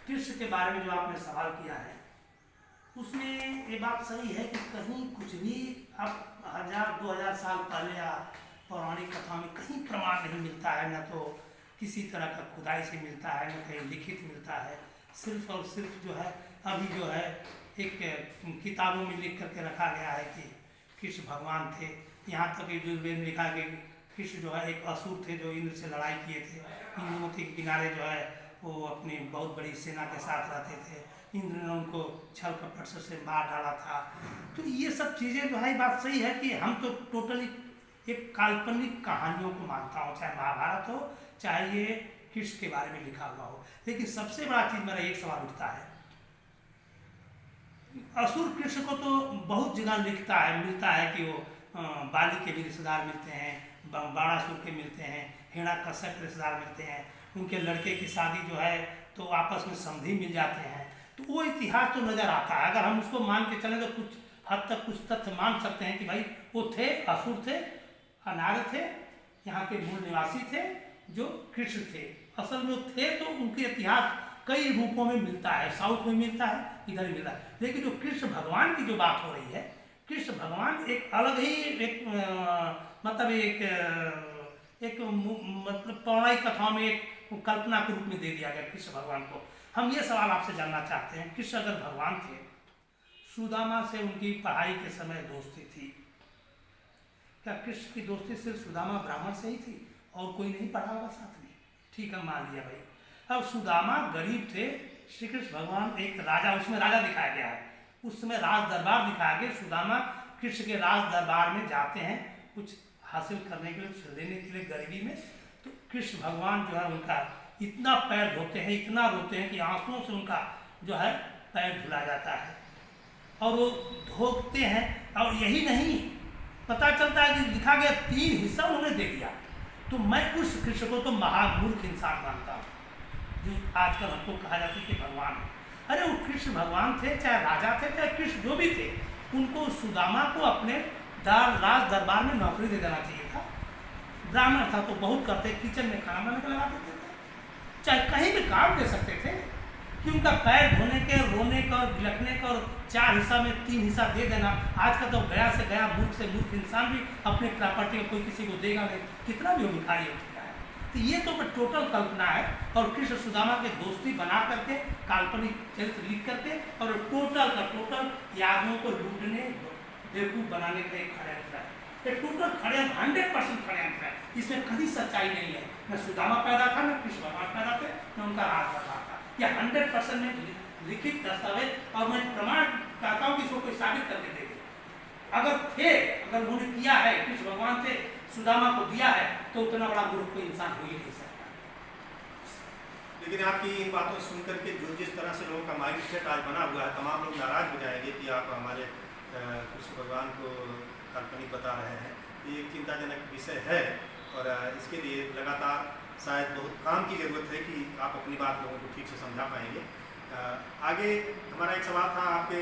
कृष्ण के बारे में जो आपने सवाल किया है उसमें ये बात सही है कि कहीं कुछ भी अब 1000-2000 साल पहले या पौराणिक कथा में कहीं प्रमाण नहीं मिलता है, न तो किसी तरह का खुदाई से मिलता है, न कहीं लिखित मिलता है। सिर्फ और सिर्फ जो है अभी जो है एक किताबों में लिख करके रखा गया है कि कृष्ण भगवान थे। यहाँ तक यजुर्वेद में लिखा कि कृष्ण जो है एक असुर थे जो इंद्र से लड़ाई किए थे। इंद्रमती के किनारे जो है वो अपनी बहुत बड़ी सेना के साथ रहते थे। इंद्र ने उनको छल कपट से मार डाला था। तो ये सब चीज़ें जो है बात सही है कि हम तो टोटली एक काल्पनिक कहानियों को मानता हूँ, चाहे महाभारत हो चाहे ये कृष्ण के बारे में लिखा हुआ हो। लेकिन सबसे बड़ा चीज़ मेरा एक सवाल उठता है, असुर कृष्ण को तो बहुत जगह मिलता है कि वो बाली के भी रिश्तेदार मिलते हैं, बाणासुर के मिलते हैं, हिरण्यकश्यप के रिश्तेदार मिलते हैं, उनके लड़के की शादी जो है तो आपस में संधि मिल जाते हैं। तो वो इतिहास तो नज़र आता है। अगर हम उसको मान के चलें तो कुछ हद तक कुछ तथ्य मान सकते हैं कि भाई वो थे, असुर थे, अनार्य थे, यहाँ के मूल निवासी थे जो कृष्ण थे। असल में वो थे तो उनके इतिहास कई रूपों में मिलता है, साउथ में मिलता है, इधर भी मिलता है। लेकिन जो कृष्ण भगवान की जो बात हो रही है, कृष्ण भगवान एक अलग ही मतलब पौराणिक कथाओं में एक कल्पना के रूप में दे दिया गया कृष्ण भगवान को। हम ये सवाल आपसे जानना चाहते हैं, कृष्ण अगर भगवान थे, सुदामा से उनकी पढ़ाई के समय दोस्ती थी, क्या कृष्ण की दोस्ती सिर्फ सुदामा ब्राह्मण से ही थी और कोई नहीं पढ़ा होगा साथ में? ठीक है, मान लिया भाई। अब सुदामा गरीब थे, श्री कृष्ण भगवान एक राजा, उसमें राजा दिखाया गया है, उस समय राज दरबार दिखाया गया। सुदामा कृष्ण के राज दरबार में जाते हैं कुछ हासिल करने के लिए, कुछ लेने के लिए गरीबी में। तो कृष्ण भगवान जो है उनका इतना पैर धोते हैं, इतना रोते हैं कि आंसुओं से उनका जो है पैर धुला जाता है और वो धोते हैं। और यही नहीं, पता चलता है कि लिखा गया 3 हिस्सा उन्होंने दे दिया। तो मैं उस कृष्ण को तो महामूर्ख इंसान मानता हूँ जो आजकल हमको कहा जाता है कि भगवान है। अरे वो कृष्ण भगवान थे, चाहे राजा थे, चाहे कृष्ण जो भी थे, उनको सुदामा को अपने राज दरबार में नौकरी दे देना चाहिए था। ब्राह्मण था तो बहुत करते, किचन में खाना बनाने का लगा देते थे, चाहे कहीं भी काम दे सकते थे कि उनका पैर धोने के, रोने का और बिलखने का और 4 हिस्सा में 3 हिस्सा दे देना। आज का तो गया से गया मूर्ख से मूर्ख इंसान भी अपने प्रॉपर्टी को कोई किसी को देगा नहीं, कितना भी वो भिखारी हो चुका है। तो ये तो टोटल कल्पना है। और कृष्ण सुदामा के दोस्ती बना करके, काल्पनिक चरित्र लिख करके और टोटल का टोटल यादवों को लूटने, बेवकूफ़ बनाने का एक षड्यंत्र है। ये टोटल षड्यंत्र 100% षड्यंत्र है, इसमें कभी सच्चाई नहीं है। न सुदामा पैदा था, न कृष्ण भगवान पैदा थे, न उनका राज दरबार था। यह 100% में लिखित दस्तावेज और मैं प्रमाण चाहता हूँ कि इसको कोई साबित करके दे दे। अगर थे, अगर उन्होंने किया है, कृष्ण भगवान थे, सुदामा को दिया है, तो उतना बड़ा मूर्ख कोई इंसान हो ही नहीं सकता। लेकिन आपकी इन बातों सुन करके जो जिस तरह से लोगों का माइंड सेट आज बना हुआ है, तमाम लोग नाराज हो जाएंगे कि आप हमारे कृष्ण भगवान को काल्पनिक बता रहे हैं। ये एक चिंताजनक विषय है और इसके लिए लगातार शायद बहुत काम की ज़रूरत है कि आप अपनी बात लोगों को ठीक से समझा पाएंगे। आगे हमारा एक सवाल था आपके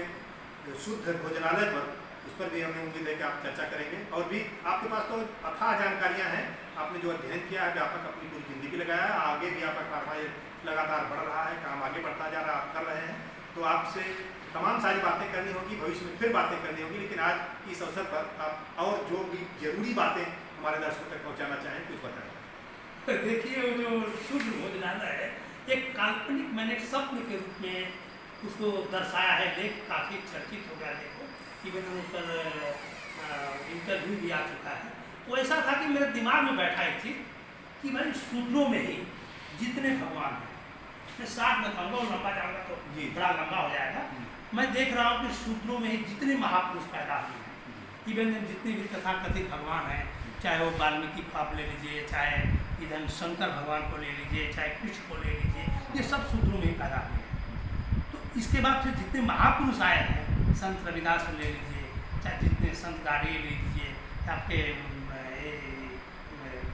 शुद्ध भोजनालय पर, उस पर भी हमें उम्मीद है कि आप चर्चा करेंगे। और भी आपके पास तो अथाह जानकारियाँ हैं, आपने जो अध्ययन किया है, व्यापक अपनी पूरी जिंदगी लगाया है, आगे भी आपका कार्रवाई लगातार बढ़ रहा है, काम आगे बढ़ता जा रहा है, आप कर रहे हैं। तो आपसे तमाम सारी बातें करनी होगी, भविष्य में फिर बातें करनी होगी, लेकिन आज इस अवसर पर आप और जो भी जरूरी बातें हमारे दर्शकों तक पहुँचाना चाहें कुछ बताएं। देखिए, वो जो शुद्ध भोजनालय है एक काल्पनिक, मैंने स्वप्न के रूप में उसको दर्शाया है। लेख काफ़ी चर्चित हो गया, देखो इवन उस पर इंटरव्यू भी आ चुका है। वो ऐसा था कि मेरे दिमाग में बैठा एक चीज़ कि भाई सूत्रों में ही जितने भगवान हैं, मैं 60 में कहूँगा और लंबा जाऊँगा तो बड़ा लंबा हो जाएगा। मैं देख रहा हूँ कि सूत्रों में ही जितने महापुरुष पैदा हुए हैं, इवन जितने भी तथाकथित भगवान हैं, चाहे वो वाल्मीकि को आप ले लीजिए, चाहे इधर शंकर भगवान को ले लीजिए, चाहे कृष्ण को ले लीजिए, ये सब सूत्रों में ही पैदा हुए हैं। तो इसके बाद फिर जितने महापुरुष आए हैं, संत रविदास को ले लीजिए, चाहे जितने संत गाड़ी ले लीजिए, आपके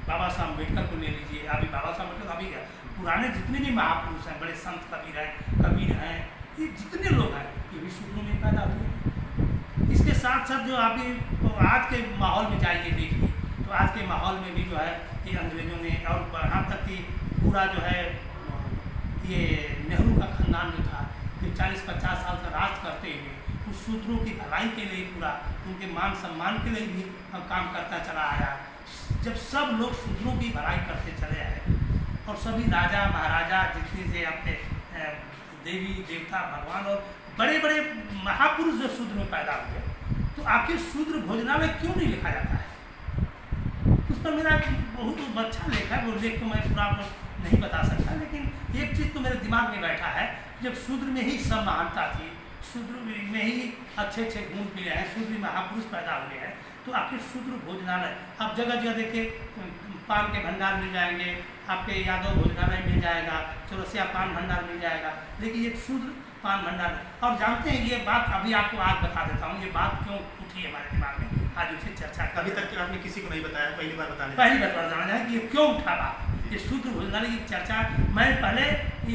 बाबा साहब अम्बेडकर को ले लीजिए, अभी बाबा साहब अम्बेडकर अभी पुराने जितने भी महापुरुष हैं, बड़े संत कबीर हैं, ये जितने लोग हैं, ये भी सूत्रों में पैदा हुए। इसके साथ साथ जो अभी तो आज के माहौल में जाइए देखिए, तो आज के माहौल में भी जो है ये अंग्रेजों ने, और यहाँ तक कि पूरा जो है ये नेहरू का खानदान जो था, जो 40-50 साल का राज करते हुए उस शूद्रों की भलाई के लिए पूरा उनके मान सम्मान के लिए भी काम करता चला आया। जब सब लोग शूद्रों की भलाई करते चले आए और सभी राजा महाराजा जितने से अपने देवी देवता भगवान और बड़े बड़े महापुरुष जो शूद्र में पैदा हुए, तो आखिर शूद्र भोजनालय क्यों नहीं लिखा जाता है? उस पर मेरा बहुत अच्छा लेख है, वो लेख को मैं पूरा नहीं बता सकता, लेकिन एक चीज़ तो मेरे दिमाग में बैठा है, जब शूद्र में ही सब महानता थी, शूद्र में ही अच्छे अच्छे गुण मिले हैं, शूद्र महापुरुष पैदा हुए हैं, तो आखिर शूद्र भोजनालय आप जगह जगह देखिए, पान के भंडार मिल जाएंगे, आपके यादव भोजनालय मिल जाएगा, चौरसिया पान भंडार मिल जाएगा, लेकिन एक शूद्र पान भंडार। और जानते हैं ये बात, अभी आपको आज बता देता हूँ ये बात क्यों उठी है हमारे दिमाग में, आज उसे चर्चा अभी तक आपने किसी को नहीं बताया, पहली बार बताने पहली बार बताना है कि ये क्यों उठा बात, ये शूद्र भोजनालय की चर्चा। मैं पहले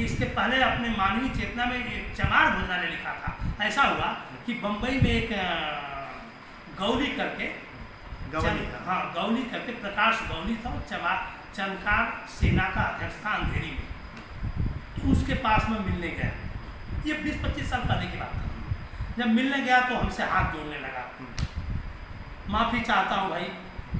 इसके पहले अपने मानवीय चेतना में एक चमार भोजनालय लिखा था। ऐसा हुआ कि बम्बई में एक गौली करके हाँ गौली करके प्रकाश गौली था, चमकार सेना का अध्यक्ष था अंधेरी में, तो उसके पास में मिलने गया, ये 20-25 साल पहले की बात था। जब मिलने गया तो हमसे हाथ जोड़ने लगा, माफ़ी चाहता हूँ भाई,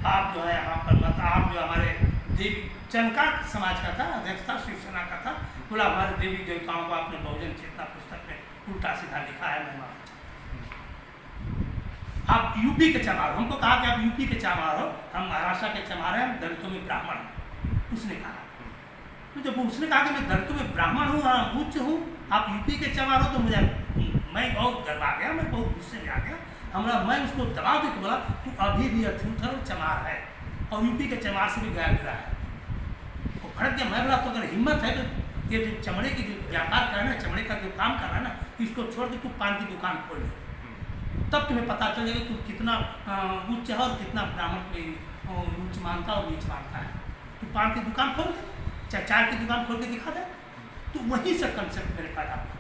आप जो है यहाँ पर मत, आप जो हमारे देवी चमकार समाज का था, अध्यक्ष था, शिवसेना का था, बोला हमारे देवी देवताओं को आपने बहुजन चेतना पुस्तक में उल्टा सीधा लिखा है, मैं माफी चाहता हूँ। आप यूपी के चमार, हमको कहा कि आप यूपी के चमार हो, हम महाराष्ट्र के चमार हैं, हम दलितों में ब्राह्मण हैं, उसने कहा। तो जब उसने कहा कि मैं दलितों में ब्राह्मण हूँ, उच्च हूँ, आप यूपी के चमार हो, तो मुझे मैं बहुत गरमा गया, मैं बहुत गुस्से में आ गया। मैं उसको दबाव देकर बोला तू अभी भी अछूत चमार है और यूपी के चमार से भी गया गिरा है। वो भड़क गया। मैं बोला तो अगर हिम्मत है तो ये जो चमड़े की जो व्यापार कर रहा है ना, चमड़े का जो काम कर रहा है ना, इसको छोड़ के तू पान की दुकान खोल ले, तब तुम्हें पता चलेगा तू कितना उच्च है और कितना ब्राह्मण उच्च मानता और नीच मानता है। तू पान की दुकान खोल दे, चाहे चाय की दुकान खोल के दिखा दे। तो वहीं से कंसेप्ट मेरे पैदा हुआ।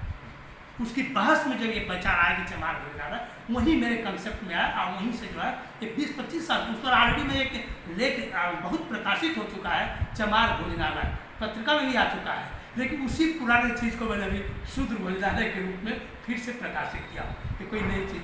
उसकी बहस में जब ये विचार आया कि चमार भोजनालय, वहीं मेरे कंसेप्ट में आया और वहीं से जो है ये 20-25 साल उस पर ऑलरेडी में एक लेख बहुत प्रकाशित हो चुका है, चमार भोजनालय पत्रिका में भी आ चुका है। लेकिन उसी पुराने चीज़ को मैंने अभी शूद्र भोजनालय के रूप में फिर से प्रकाशित किया कि कोई नई चीज़